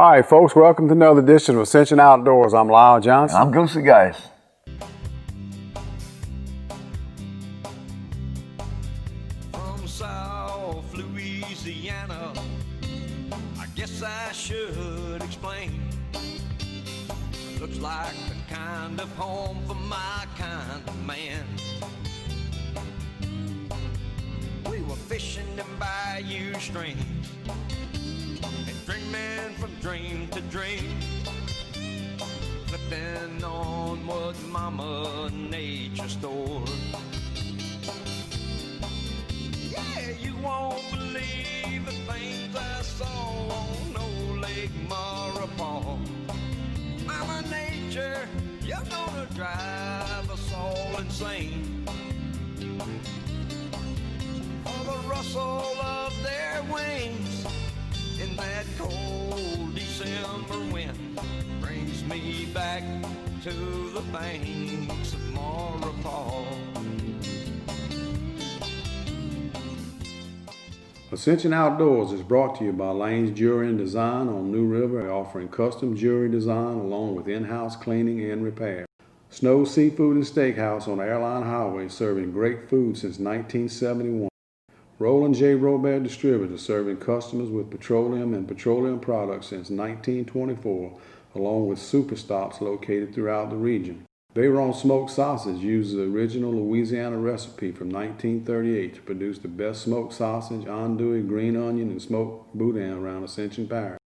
All right, folks, welcome to another edition of Ascension Outdoors. I'm Lyle Johnson. And I'm Goosey, guys. From South Louisiana, I guess I should explain. Looks like the kind of home for my kind of man. We were fishing in bayou streams and dreaming from dream to dream, flipping on what Mama Nature stored. Yeah, you won't believe the things I saw on old Lake Marapon. Mama Nature, you're gonna drive us all insane. For the rustle of their wings in that cold December wind brings me back to the banks of Marapon. Ascension Outdoors is brought to you by Lane's Jewelry and Design on New River, offering custom jewelry design along with in-house cleaning and repair. Snow Seafood and Steakhouse on Airline Highway, serving great food since 1971. Roland J. Robert Distributors, serving customers with petroleum and petroleum products since 1924, along with super stops located throughout the region. Bayron Smoked Sausage uses the original Louisiana recipe from 1938 to produce the best smoked sausage, andouille, green onion, and smoked boudin around Ascension Parish.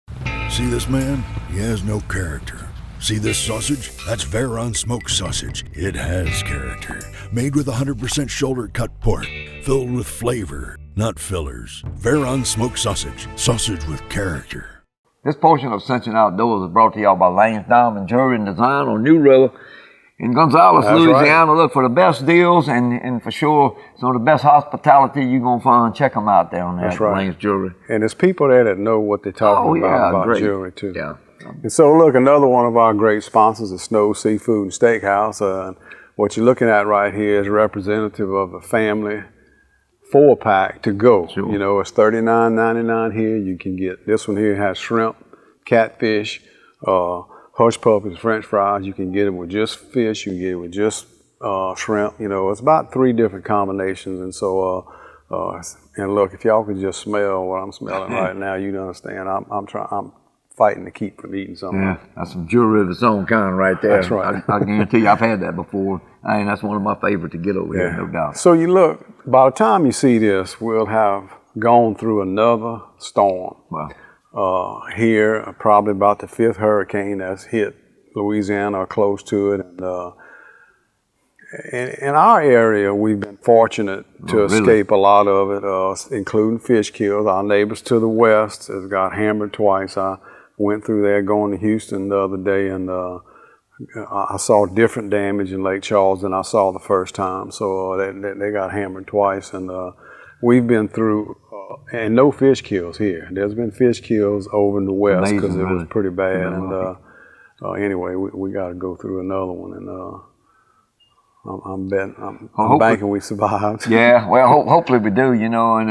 See this man? He has no character. See this sausage? That's Bayron Smoked Sausage. It has character. Made with 100% shoulder cut pork, filled with flavor, not fillers. Bayron Smoked Sausage. Sausage with character. This portion of Ascension Outdoors is brought to y'all by Lane's Diamond Jewelry and Design on New River in Gonzales, That's Louisiana. Right. Look for the best deals and for sure some of the best hospitality you're going to find. Check them out there on that Lane's Jewelry. And there's people there that know what they're talking about great. jewelry too. Yeah. And so look, another one of our great sponsors is Snow Seafood and Steakhouse. What you're looking at right here is representative of a family 4-pack to go. Sure. You know, it's $39.99 here. You can get, this one here has shrimp, catfish, hush puppies, french fries. You can get it with just fish, you can get it with just shrimp. You know, it's about 3 different combinations. And so, and look, if y'all could just smell what I'm smelling right now, you'd understand. I'm fighting to keep from eating something. Yeah, that's some jewelry of its own kind right there. That's right. I guarantee you I've had that before. And that's one of my favorite to get over here, no doubt. So you look, by the time you see this, we'll have gone through another storm. Wow. Here, probably about the 5th hurricane that's hit Louisiana or close to it. And in our area, we've been fortunate to escape a lot of it, including fish kills. Our neighbors to the west has got hammered twice. I went through there going to Houston the other day, and I saw different damage in Lake Charles than I saw the first time. So they got hammered twice, and we've been through, and no fish kills here. There's been fish kills over in the west because it was pretty bad. And anyway, we got to go through another one, and I'm banking we survived. Yeah, well, hopefully we do, you know, and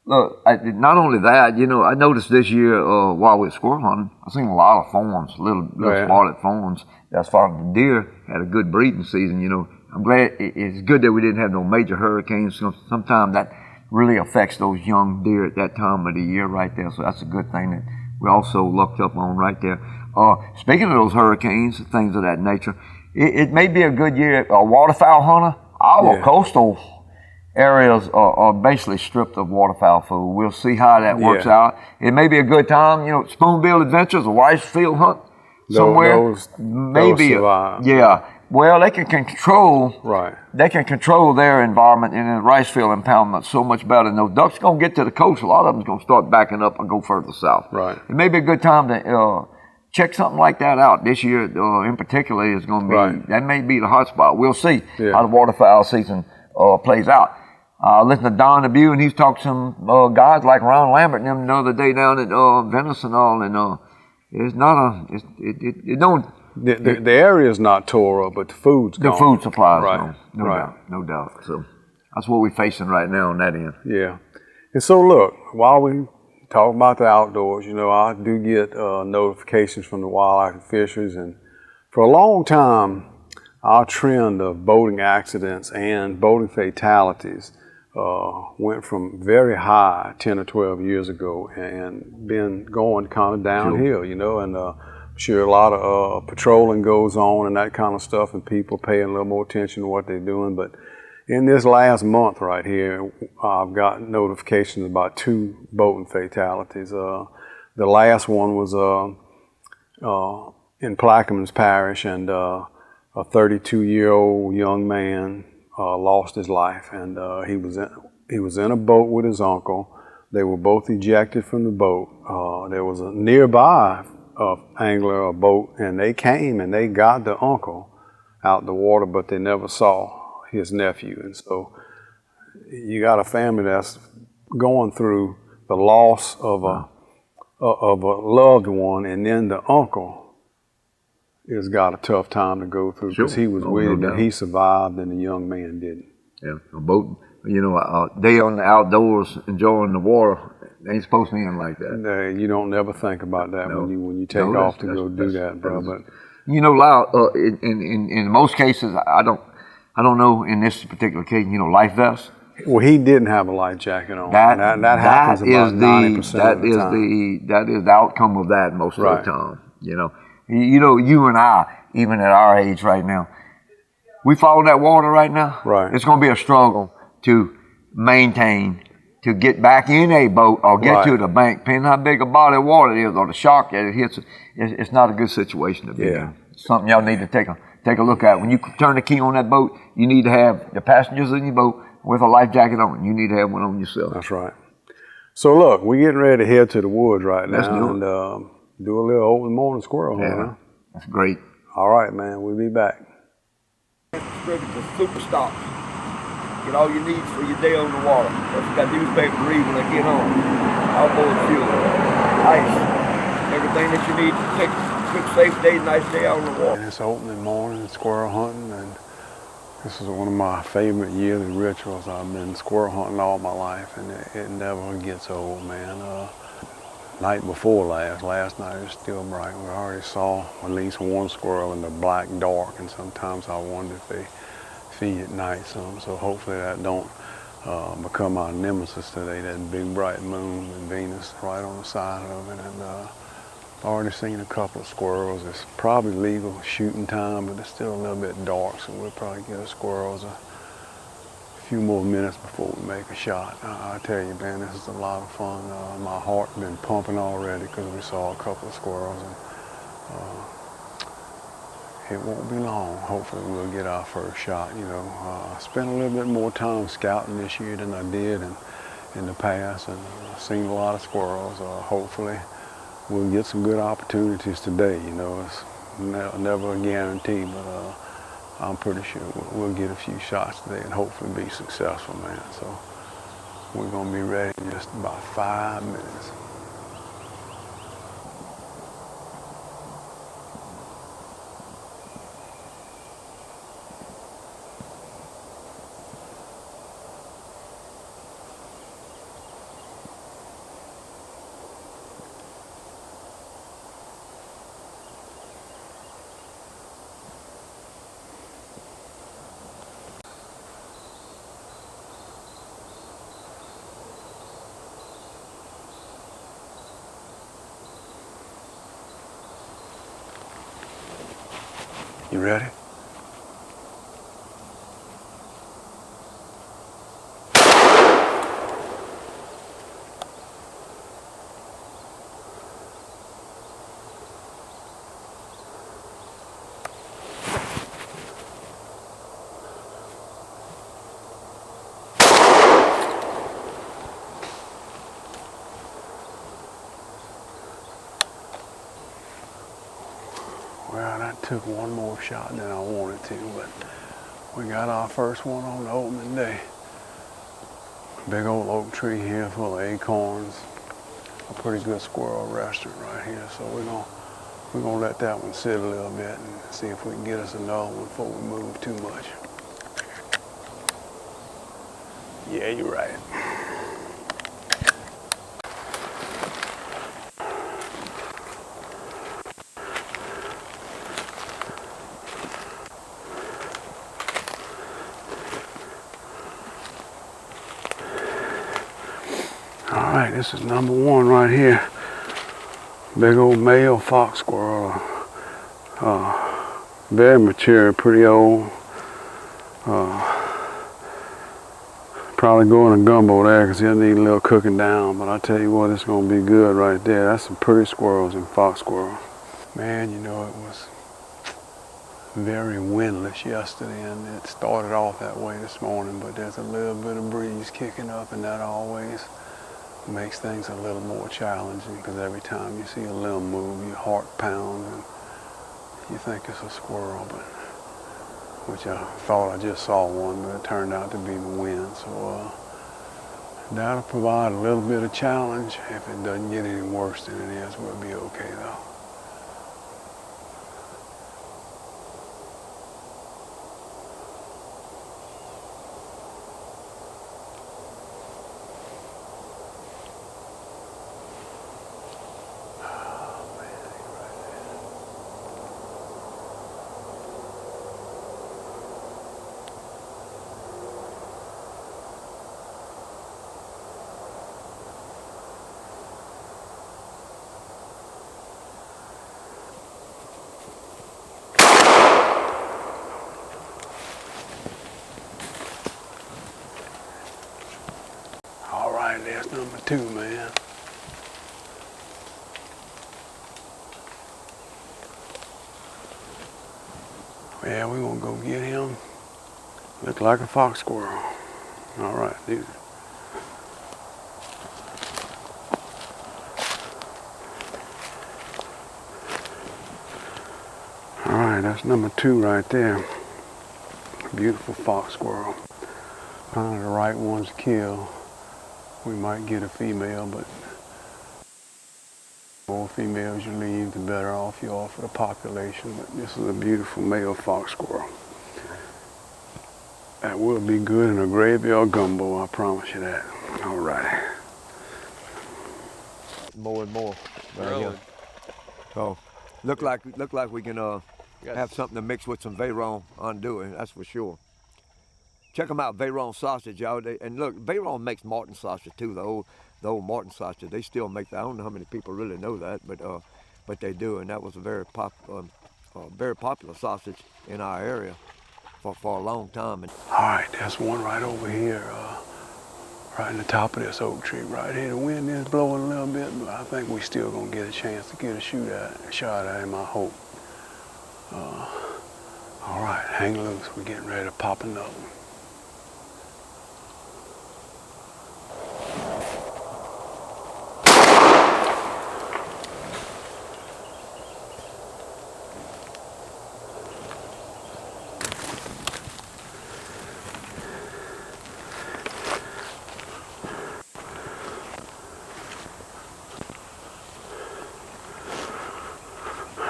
look, not only that, you know, I noticed this year while we were squirrel hunting, I seen a lot of fawns, little spotted fawns. That's far the deer had a good breeding season, you know. I'm glad it's good that we didn't have no major hurricanes. Sometimes that really affects those young deer at that time of the year right there. So that's a good thing that we also lucked up on right there. Speaking of those hurricanes, things of that nature, it may be a good year. A waterfowl hunter, our coastal areas are basically stripped of waterfowl food. We'll see how that works out. It may be a good time, you know, Spoonbill Adventures, a rice field hunt somewhere. Maybe, well, they can control. They can control their environment in a rice field impoundment so much better. And those ducks gonna get to the coast. A lot of them's gonna start backing up and go further south. It may be a good time to check something like that out this year. In particular, is going to be that may be the hot spot. We'll see how the waterfowl season plays out. Listen to Don DeBue, and he's talked to some guys like Ron Lambert and them the other day down at Venice and all, and it's not it don't. The area's not tore up, but the food's gone. The food supplies, no doubt. So that's what we're facing right now on that end. Yeah. And so look, while we talk about the outdoors. You know, I do get notifications from the wildlife fisheries, and for a long time, our trend of boating accidents and boating fatalities went from very high 10 or 12 years ago and been going kind of downhill, you know, and I'm sure a lot of patrolling goes on and that kind of stuff, and people paying a little more attention to what they're doing. But in this last month right here, I've got notifications about 2 boating fatalities. The last one was in Plaquemines Parish, and a 32-year-old young man lost his life, and he was in a boat with his uncle. They were both ejected from the boat. There was a nearby angler, a boat, and they came and they got the uncle out the water, but they never saw his nephew. And so you got a family that's going through the loss of a loved one, and then the uncle has got a tough time to go through because he was with him and he survived and the young man didn't. Yeah, a boat, you know, a day on the outdoors enjoying the water ain't supposed to end like that. You don't never think about that when you take off to go do that, bro. But you know, Lyle, in most cases, I don't know in this particular case, you know, life vest. Well, he didn't have a life jacket on. That happens about 90% of the time. That is the outcome of that most of the time. You know, you and I, even at our age right now, we fall in that water right now. Right. It's going to be a struggle to maintain, to get back in a boat or get to the bank, depending how big a body of water it is or the shock that it hits. It's not a good situation to be in. It's something y'all need to take a look at. When you turn the key on that boat, you need to have the passengers in your boat with a life jacket on. You need to have one on yourself. That's right. So look, we're getting ready to head to the woods right now and do a little open morning squirrel hunt. Huh? That's great. All right, man. We'll be back. Distributor super stops. Get all you need for your day on the water. Plus you got newspaper to read when I get home. Outboard fuel, ice, everything that you need to take a quick, safe day, nice day out on the water. And it's opening morning squirrel hunting, and this is one of my favorite yearly rituals. I've been squirrel hunting all my life, and it never gets old, man. Night before last night it was still bright. We already saw at least one squirrel in the black dark, and sometimes I wonder if they feed at night some. So hopefully that don't become our nemesis today, that big bright moon and Venus right on the side of it. And I've already seen a couple of squirrels. It's probably legal shooting time, but it's still a little bit dark, so we'll probably give the squirrels a few more minutes before we make a shot. I tell you, man, this is a lot of fun. My heart's been pumping already because we saw a couple of squirrels, and it won't be long. Hopefully we'll get our first shot. You know, I spent a little bit more time scouting this year than I did in the past, and I've seen a lot of squirrels. Hopefully we'll get some good opportunities today. You know, it's never a guarantee, but I'm pretty sure we'll get a few shots today and hopefully be successful, man. So we're gonna be ready in just about 5 minutes. You ready? Well, that took one more shot than I wanted to, but we got our first one on the opening day. Big old oak tree here full of acorns. A pretty good squirrel restaurant right here. So we're gonna let that one sit a little bit and see if we can get us another one before we move too much. Yeah, you're right. this is number one right here. Big old male fox squirrel. Very mature, pretty old. Probably go in a gumbo there because he'll need a little cooking down. But I tell you what, it's going to be good right there. That's some pretty squirrels and fox squirrels. Man, you know, it was very windless yesterday, and it started off that way this morning, but there's a little bit of breeze kicking up, and that always makes things a little more challenging because every time you see a little move, your heart pounds and you think it's a squirrel, but which I thought I just saw one, but it turned out to be the wind. So that'll provide a little bit of challenge. If it doesn't get any worse than it is, we'll be okay though. There's number two, man. Yeah, we're gonna go get him. Look like a fox squirrel. All right, dude. All right, that's number two right there. Beautiful fox squirrel. Probably the right ones to kill. We might get a female, but the more females you leave, the better off you are for the population. But this is a beautiful male fox squirrel. That will be good in a graveyard gumbo, I promise you that. All right. More and more. Right here. So, look like we can have something to mix with some Veyron undoing. That's for sure. Check them out, Veyron sausage, y'all. And look, Veyron makes Martin sausage too. The old Martin sausage. They still make that. I don't know how many people really know that, but they do. And that was a very popular sausage in our area for a long time. All right, there's one right over here, right in the top of this oak tree right here. The wind is blowing a little bit, but I think we still gonna get a chance to get a shot at him, I hope. All right, hang loose. We're getting ready to pop another one.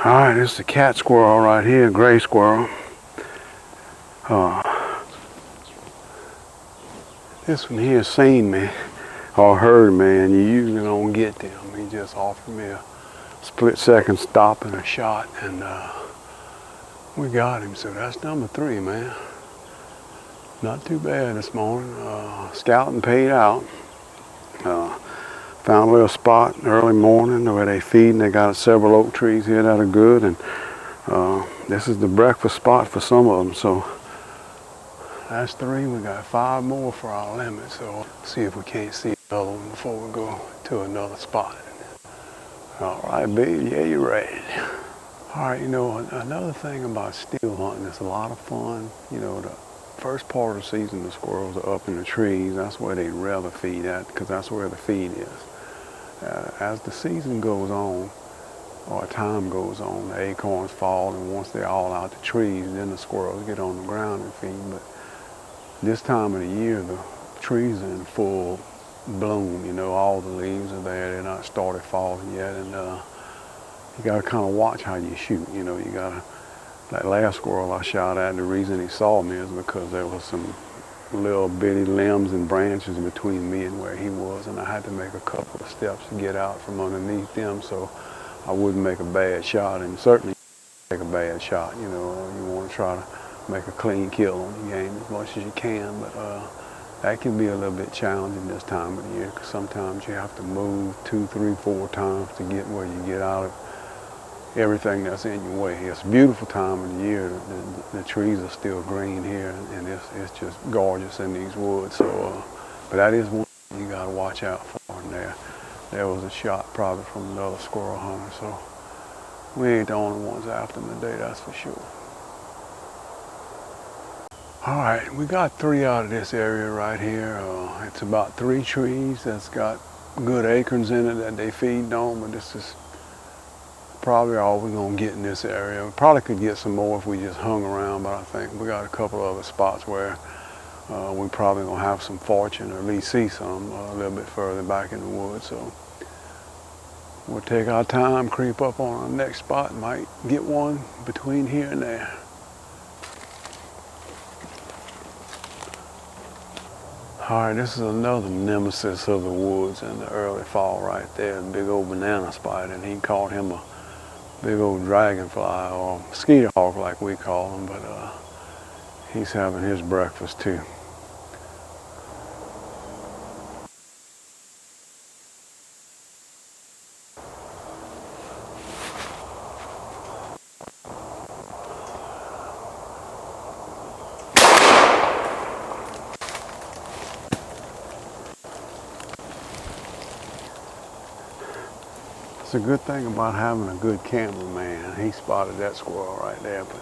All right, this is a cat squirrel right here, gray squirrel. This one here seen me or heard me, and you usually don't get them. He just offered me a split-second stop and a shot, and we got him. So that's number three, man. Not too bad this morning. Scouting paid out. Found a little spot early morning where they feed, and they got several oak trees here that are good, and this is the breakfast spot for some of them. So that's three. We got 5 more for our limit, so see if we can't see another one before we go to another spot. All right, baby, yeah, you're ready. All right, you know, another thing about still hunting, it's a lot of fun. You know, the first part of the season, the squirrels are up in the trees. That's where they'd rather feed at, because that's where the feed is. As the season goes on, or time goes on, the acorns fall, and once they're all out the trees, then the squirrels get on the ground and feed. But this time of the year, the trees are in full bloom. You know, all the leaves are there. They're not started falling yet, and you got to kind of watch how you shoot. You know, you got to. That last squirrel I shot at, the reason he saw me is because there was some little bitty limbs and branches between me and where he was, and I had to make a couple of steps to get out from underneath them so I wouldn't make a bad shot, and certainly make a bad shot. You know, you want to try to make a clean kill on the game as much as you can, but that can be a little bit challenging this time of the year, because sometimes you have to move 2, 3, 4 times to get where you get out of everything that's in your way. It's a beautiful time of the year. The trees are still green here, and it's just gorgeous in these woods. So, but that is one thing you got to watch out for. And there was a shot probably from another squirrel hunter. So we ain't the only ones after them today, that's for sure. All right, we got 3 out of this area right here. It's about 3 trees that's got good acorns in it that they feed on, but this is probably all we're gonna get in this area. We probably could get some more if we just hung around, but I think we got a couple other spots where we probably gonna have some fortune, or at least see some a little bit further back in the woods. So we'll take our time, creep up on our next spot, might get one between here and there. All right, this is another nemesis of the woods in the early fall right there, a big old banana spider, and he caught him a big old dragonfly, or mosquito hawk like we call them, but he's having his breakfast too. It's a good thing about having a good cameraman. He spotted that squirrel right there, but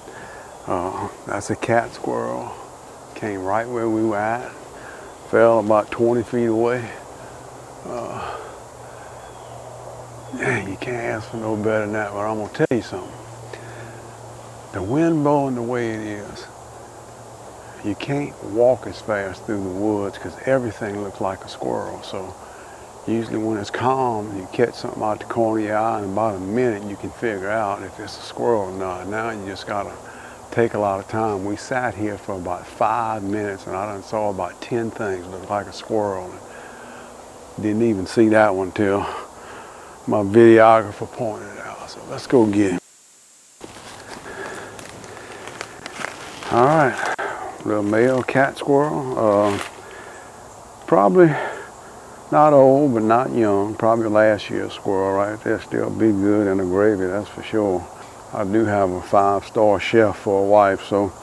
that's a cat squirrel. Came right where we were at, fell about 20 feet away. Yeah, you can't ask for no better than that, but I'm gonna tell you something. The wind blowing the way it is, you can't walk as fast through the woods because everything looks like a squirrel. So usually when it's calm, you catch something out the corner of your eye, and in about a minute you can figure out if it's a squirrel or not. Now you just gotta take a lot of time. We sat here for about 5 minutes, and I done saw about 10 things that looked like a squirrel. Didn't even see that one till my videographer pointed it out. So let's go get him. All right, little male cat squirrel. Probably not old, but not young. Probably last year's squirrel right there. Still be good in the gravy, that's for sure. I do have a 5-star chef for a wife, so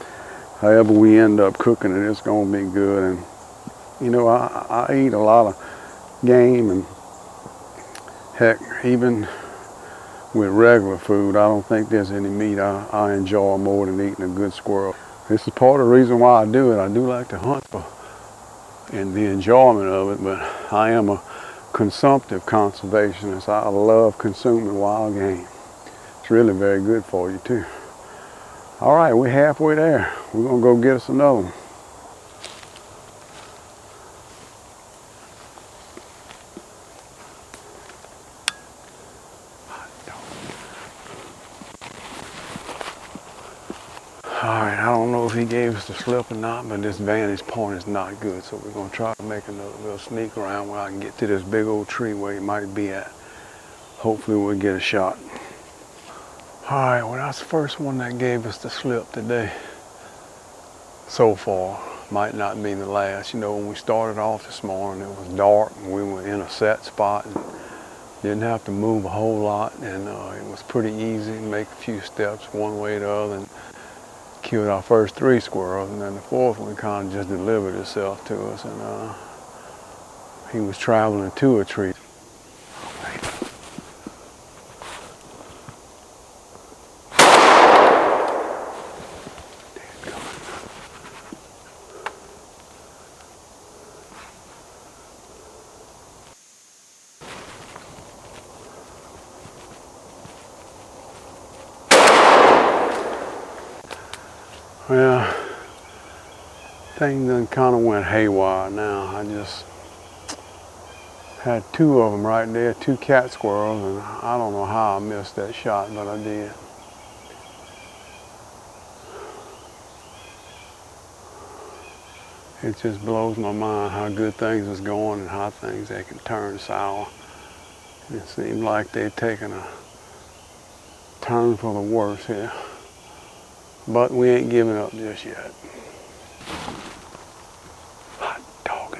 however we end up cooking it, it's gonna be good. And you know, I eat a lot of game, and heck, even with regular food, I don't think there's any meat I enjoy more than eating a good squirrel. This is part of the reason why I do it. I do like to hunt for and the enjoyment of it, but I am a consumptive conservationist. I love consuming wild game. It's really very good for you too. All right, we're halfway there. We're gonna go get us another one. All right, I don't know if he gave us the slip or not, but this vantage point is not good, so we're gonna try to make another little sneak around where I can get to this big old tree where he might be at. Hopefully we'll get a shot. All right, well, that's the first one that gave us the slip today. So far, might not be the last. You know, when we started off this morning, it was dark and we were in a set spot and didn't have to move a whole lot, and it was pretty easy to make a few steps one way or the other, and killed our first 3 squirrels, and then the 4th one kind of just delivered itself to us, and he was traveling to a tree. Well, things done kind of went haywire now. I just had 2 of them right there, 2 cat squirrels, and I don't know how I missed that shot, but I did. It just blows my mind how good things is going and how things they can turn sour. It seems like they've taken a turn for the worse here. But we ain't giving up just yet. Hot dog.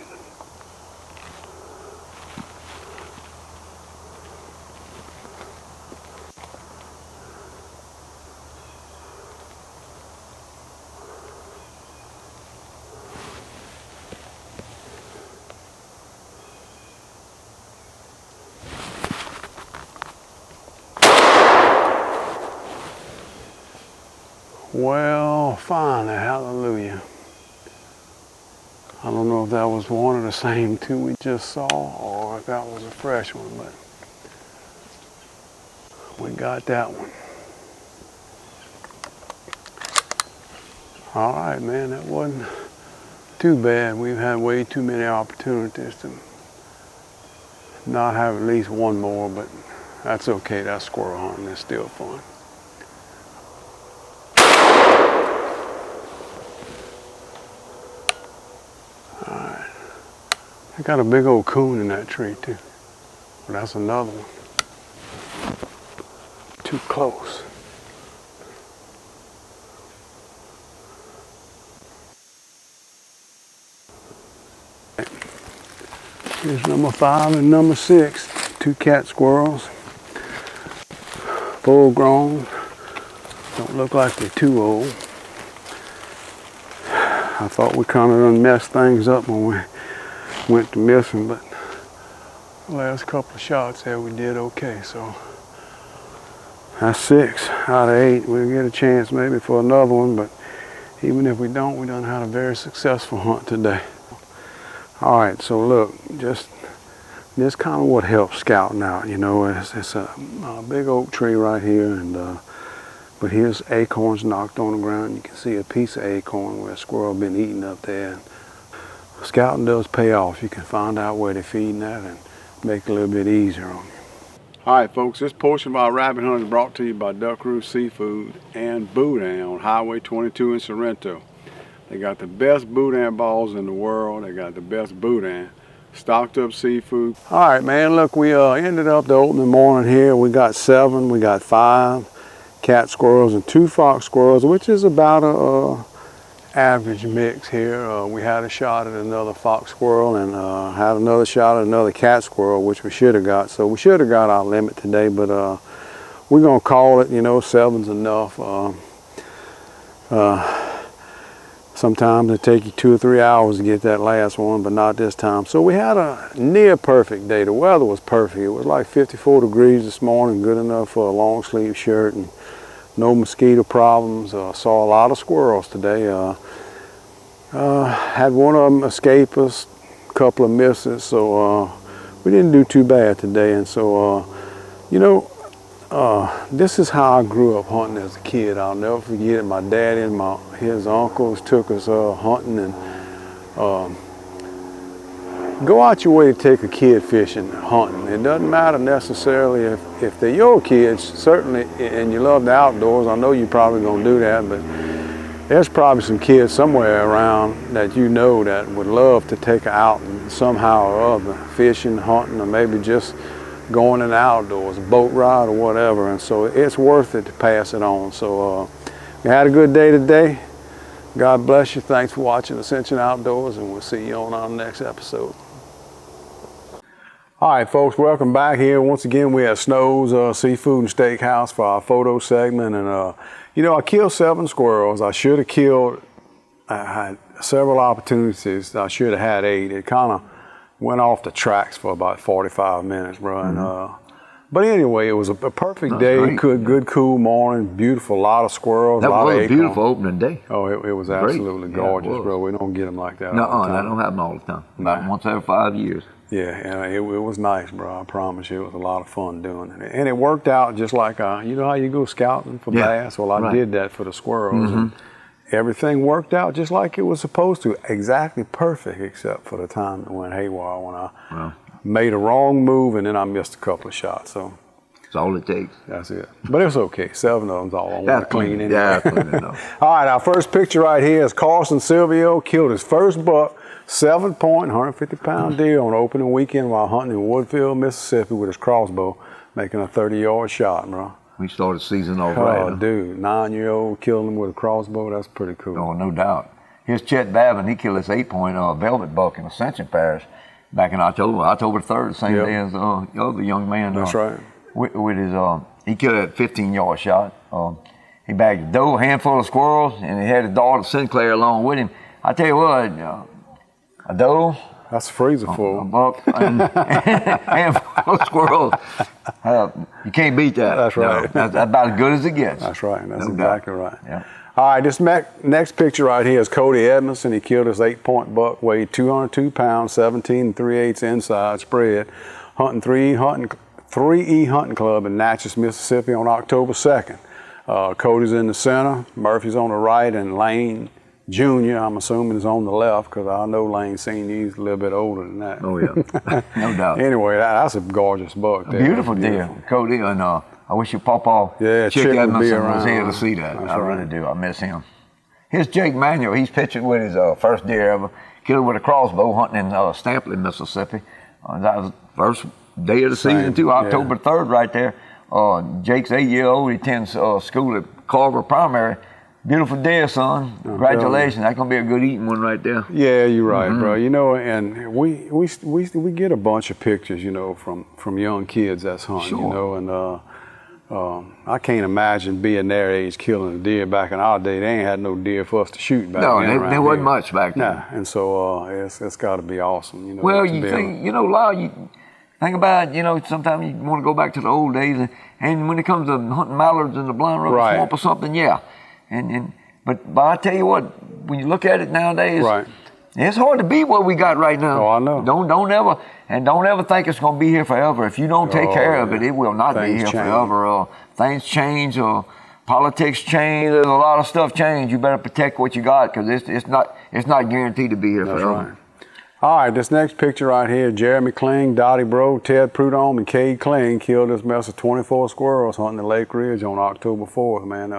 Well, finally, hallelujah. I don't know if that was one of the same two we just saw or if that was a fresh one, but we got that one. All right, man, that wasn't too bad. We've had way too many opportunities to not have at least one more, but that's okay. That's squirrel hunting. It's still fun. All right. I got a big old coon in that tree too. But that's another one. Too close. Here's number 5 and number 6, 2 cat squirrels. Full grown. Don't look like they're too old. I thought we kind of done messed things up when we went to missing, but the last couple of shots there we did okay, so that's 6 out of 8. We'll get a chance maybe for another one, but even if we don't, we done had a very successful hunt today. All right, so look, just this kind of what helps scouting out, you know. It's a big oak tree right here, and but here's acorns knocked on the ground. You can see a piece of acorn where a squirrel been eating up there. Scouting does pay off. You can find out where they're feeding at and make it a little bit easier on you. All right, folks, this portion of our rabbit hunt is brought to you by Duck Roost Seafood and Boudin on Highway 22 in Sorrento. They got the best boudin balls in the world. They got the best boudin, stocked up seafood. All right, man, look, we ended up the opening morning here. We got 7, we got 5 cat squirrels and 2 fox squirrels, which is about a average mix here. We had a shot at another fox squirrel and had another shot at another cat squirrel, which we should have got. So we should have got our limit today, but we're gonna call it, you know, 7's enough. Sometimes it take you 2 or 3 hours to get that last one, but not this time. So we had a near perfect day. The weather was perfect. It was like 54 degrees this morning, good enough for a long sleeve shirt and no mosquito problems. Saw a lot of squirrels today. Had one of them escape us, a couple of misses, so we didn't do too bad today. And so, you know, this is how I grew up hunting as a kid. I'll never forget it. My daddy and his uncles took us hunting, and go out your way to take a kid fishing, hunting. It doesn't matter necessarily if they're your kids, certainly, and you love the outdoors. I know you're probably gonna do that, but there's probably some kids somewhere around that you know that would love to take out and somehow or other, fishing, hunting, or maybe just going in the outdoors, a boat ride or whatever, and so it's worth it to pass it on. So we had a good day today. God bless you. Thanks for watching Ascension Outdoors, and we'll see you on our next episode. All right, folks, welcome back here. Once again, we at Snow's Seafood and Steakhouse for our photo segment, and you know, I killed 7 squirrels. I should have killed, I had several opportunities. I should have had 8. It kind of went off the tracks for about 45 minutes, bro. And, but anyway, it was a perfect day. Good, cool morning. Beautiful, lot of squirrels. That lot was of a beautiful opening day. Oh, it was absolutely gorgeous, bro. We don't get them like that all the time. That don't happen all the time. About once every 5 years. Yeah, and it was nice, bro. I promise you, it was a lot of fun doing it. And it worked out just like, you know how you go scouting for bass? Well, I did that for the squirrels. And everything worked out just like it was supposed to, exactly perfect, except for the time it went haywire when I made a wrong move and then I missed a couple of shots. So that's all it takes. That's it. But it's okay. 7 of them's all I want to clean anyway. Yeah, enough. All right, our first picture right here is Carson Silvio killed his first buck, 7-point, 150-pound deer on opening weekend while hunting in Woodfield, Mississippi with his crossbow, making a 30-yard shot, bro. We started season off right. Oh, dude, 9-year-old killing him with a crossbow. That's pretty cool. Oh, no doubt. Here's Chet Babin. He killed his 8-point velvet buck in Ascension Parish back in October 3rd, the same day as the other young man. That's right. With his, he killed a 15-yard shot. He bagged a doe, a handful of squirrels, and he had his daughter Sinclair along with him. I tell you what, a doe. That's a freezer full. A buck and a handful of squirrels. You can't beat that. That's right. No, that's about as good as it gets. That's right. That's exactly right. Yeah. All right, this next picture right here is Cody Edmunds, and he killed his 8-point buck, weighed 202 pounds, 17 3/8 inside spread, hunting 3E Hunting Club in Natchez, Mississippi on October 2nd. Cody's in the center, Murphy's on the right, and Lane Jr., I'm assuming, is on the left, because I know Lane Sr. He's a little bit older than that. Oh, yeah. No doubt. Anyway, that's a gorgeous buck there. Beautiful deer, Cody, and I wish your papa, Chick Edmondson, was here to see that. I really do. I miss him. Here's Jake Manuel. He's pitching with his first deer ever. Killed with a crossbow hunting in Stamplin, Mississippi. That was the first day of the season, too, October 3rd right there. Jake's 8-year-old. He attends school at Carver Primary. Beautiful deer, son. Congratulations. That's going to be a good eating one right there. Yeah, you're right, bro. You know, and we get a bunch of pictures, you know, from young kids that's hunting, you know, and I can't imagine being their age killing a deer back in our day. They ain't had no deer for us to shoot back then. No, there wasn't much back then. Nah, and so it's got to be awesome, you know. Well, you think, you know, Lyle, you think about, you know, sometimes you want to go back to the old days, and when it comes to hunting mallards in the Blind River Swamp or something, yeah. But I tell you what, when you look at it nowadays, it's hard to beat what we got right now. Oh, I know. Don't ever think it's going to be here forever. If you don't take care of it, it will not be here forever. Things change, politics change. There's a lot of stuff change. You better protect what you got, because it's not guaranteed to be here forever. Right. All right, this next picture right here, Jeremy Kling, Dottie Bro, Ted Prudhomme, and Cade Kling killed this mess of 24 squirrels hunting the Lake Ridge on October 4th, man.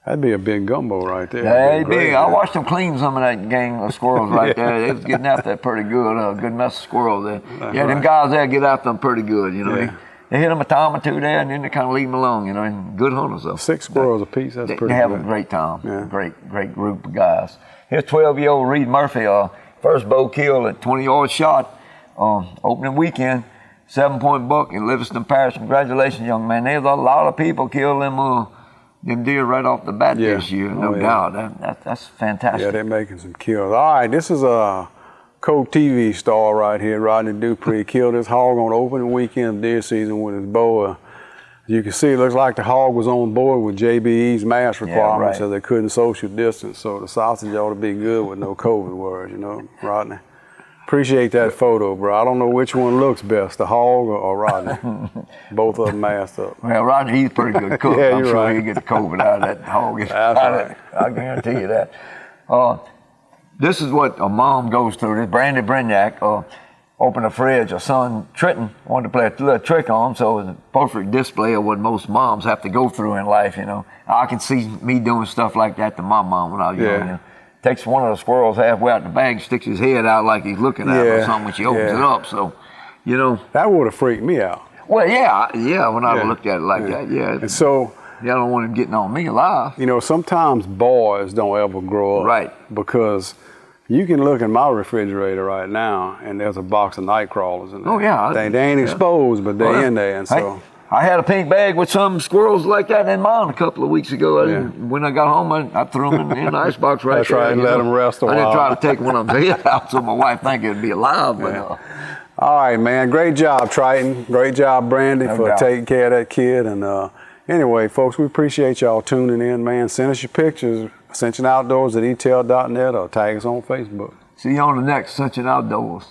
That'd be a big gumbo right there. That'd be big. I watched them clean some of that gang of squirrels right there. They was getting after that pretty good. Good mess of squirrels there. Them guys there get after them pretty good, you know. They hit them a time or two there, and then they kind of leave them alone, you know. And good hunters, though. 6 squirrels apiece, that's pretty good. They have a great time. Yeah. Great group of guys. Here's 12-year-old Reed Murphy. First bow kill at 20-yard shot opening weekend. 7-point buck in Livingston Parish. Congratulations, young man. There's a lot of people killed them deer right off the bat this year, no doubt. That's fantastic. Yeah, they're making some kills. All right, this is a co-TV star right here, Rodney Dupree. Killed this hog on the opening weekend of deer season with his bow. You can see it looks like the hog was on board with JBE's mask requirements, so they couldn't social distance. So the sausage ought to be good with no COVID words, you know, Rodney. Appreciate that photo, bro. I don't know which one looks best, the hog or Rodney. Both of them masked up. Well, Rodney, he's a pretty good cook. I'm sure he'll get the COVID out of that hog. That's right. I guarantee you that. This is what a mom goes through. This Brandy Brignac opened a fridge. Her son, Trenton, wanted to play a little trick on him, so it was a perfect display of what most moms have to go through in life, you know. I can see me doing stuff like that to my mom when I was young, you know. Takes one of the squirrels halfway out the bag, sticks his head out like he's looking at her or something when she opens it up. So, you know. That would have freaked me out. Well, when I looked at it like that, And so, I don't want him getting on me alive. You know, sometimes boys don't ever grow up. Right. Because you can look in my refrigerator right now, and there's a box of night crawlers in there. Oh, yeah. They ain't exposed, but they're in there, and so. I had a pink bag with some squirrels like that in mine a couple of weeks ago. When I got home, I threw them in the icebox right there. That's right, and let them rest a while. I didn't try to take one of them out so my wife think it'd be alive. But, all right, man. Great job, Triton. Great job, Brandy, for taking care of that kid. And anyway, folks, we appreciate y'all tuning in, man. Send us your pictures, Ascension Outdoors at etail.net, or tag us on Facebook. See you on the next Ascension Outdoors.